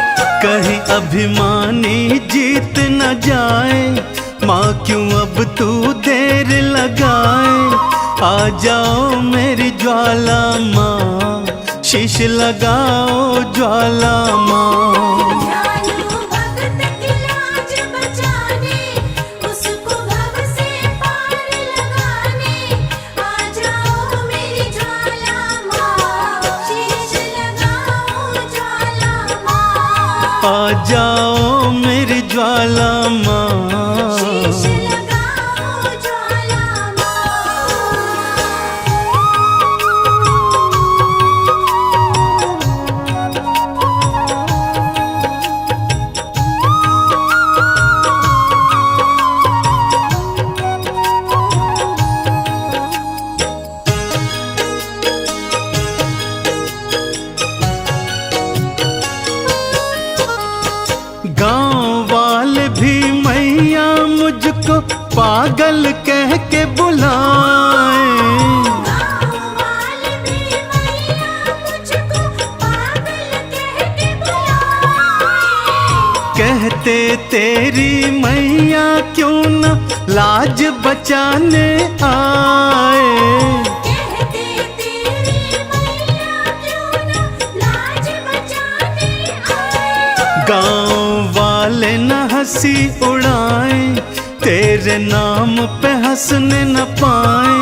Speaker 3: कहीं अभिमानी जीत न जाए, माँ क्यों अब तू देर लगाए।
Speaker 4: आ जाओ मेरी ज्वाला माँ, शीश लगाओ ज्वाला माँ।
Speaker 2: दयालु भक्त की लाज बचाने, उसको भव से पार लगाने, आ जाओ मेरी ज्वाला माँ, शीश लगाओ ज्वाला माँ।
Speaker 4: आ जाओ मेरी ज्वाला माँ,
Speaker 2: शीश लगाओ ज्वाला माँ।
Speaker 4: गांव वाले भी मैया मुझको पागल कह के बुलाए,
Speaker 2: गाँव वाले भी मैया मुझको पागल कह के बुलाए।
Speaker 4: कहते तेरी मैया क्यों न लाज बचाने आए।
Speaker 2: कहते तेरी मैया क्यों न लाज बचाने आए।
Speaker 4: गांव वाले न हंसी उड़ाए, तेरे नाम पे हंसने न पाए।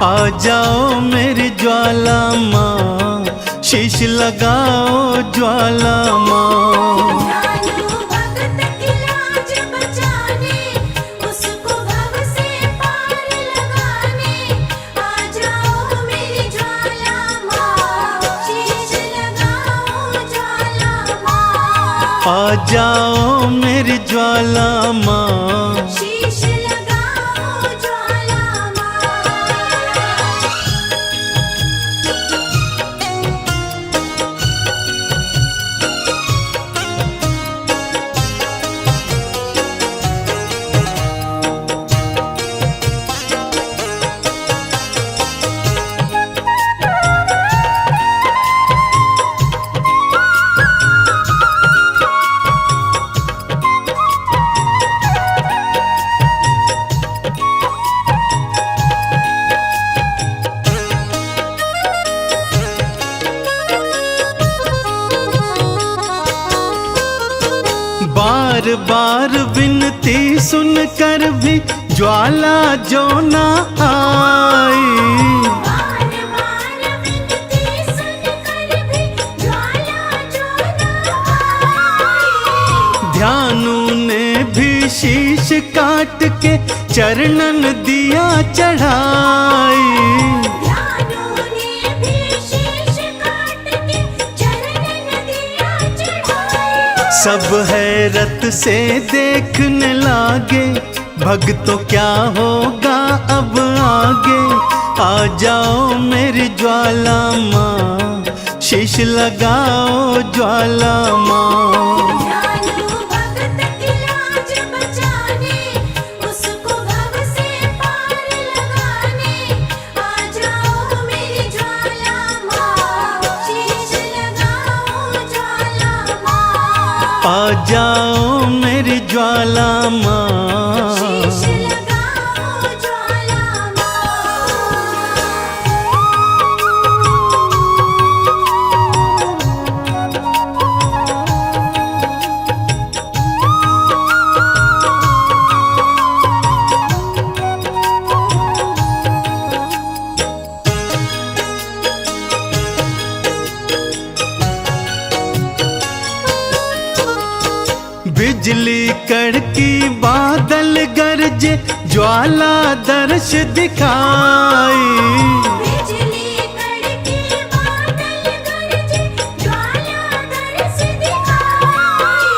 Speaker 4: आ जाओ मेरी ज्वाला माँ, शीश लगाओ ज्वाला माँ।
Speaker 2: दयालु भक्त की लाज बचाने, उसको भव से पार लगाने, आ जाओ मेरी ज्वाला माँ, शीश लगाओ ज्वाला माँ।
Speaker 4: आ जाओ मेरी ज्वाला माँ,
Speaker 2: शीश लगाओ ज्वाला माँ।
Speaker 4: बार बार विनती सुनकर भी ज्वाला जो न आई।
Speaker 2: बार बार विनती सुनकर भी ज्वाला जो न आई।
Speaker 4: ध्यानु ने भी शीश काट के चरणन दिया चढ़ाई।
Speaker 2: दयालु ने भी शीश काट के चरणन दिया चढ़ाई।
Speaker 4: सब हैरत से देखने लागे, भक्तों क्या होगा अब आगे। आ जाओ मेरी ज्वाला माँ, शीश लगाओ ज्वाला माँ।
Speaker 2: दयालु भक्त की लाज बचाने, उसको भव से पार लगाने, आ जाओ मेरी ज्वाला माँ, शीश लगाओ ज्वाला माँ।
Speaker 4: आ जाओ मेरी ज्वाला माँ,
Speaker 2: शीश लगाओ ज्वाला माँ।
Speaker 4: बिजली कड़की बादल गरजे, ज्वाला दर्श दिखाई।
Speaker 2: बिजली कड़की बादल गरजे, ज्वाला दर्श दिखाई।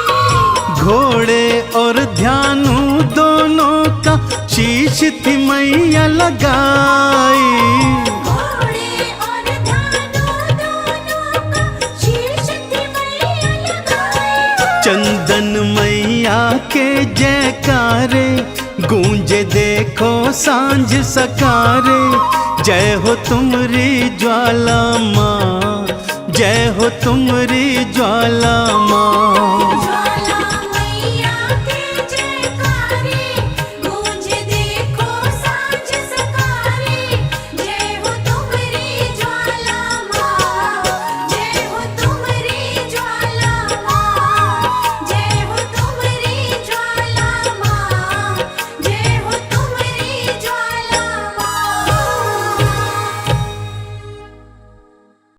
Speaker 4: घोड़े और ध्यानु दोनों का शीश थी मैया लगाई।
Speaker 2: घोड़े और ध्यानु दोनों का शीश थी मैया लगाई।
Speaker 4: चंदन मैया के जयकारे गूंजे देखो सांझ सकारे। जय हो तुमरी ज्वाला माँ, जय हो तुमरी ज्वाला माँ।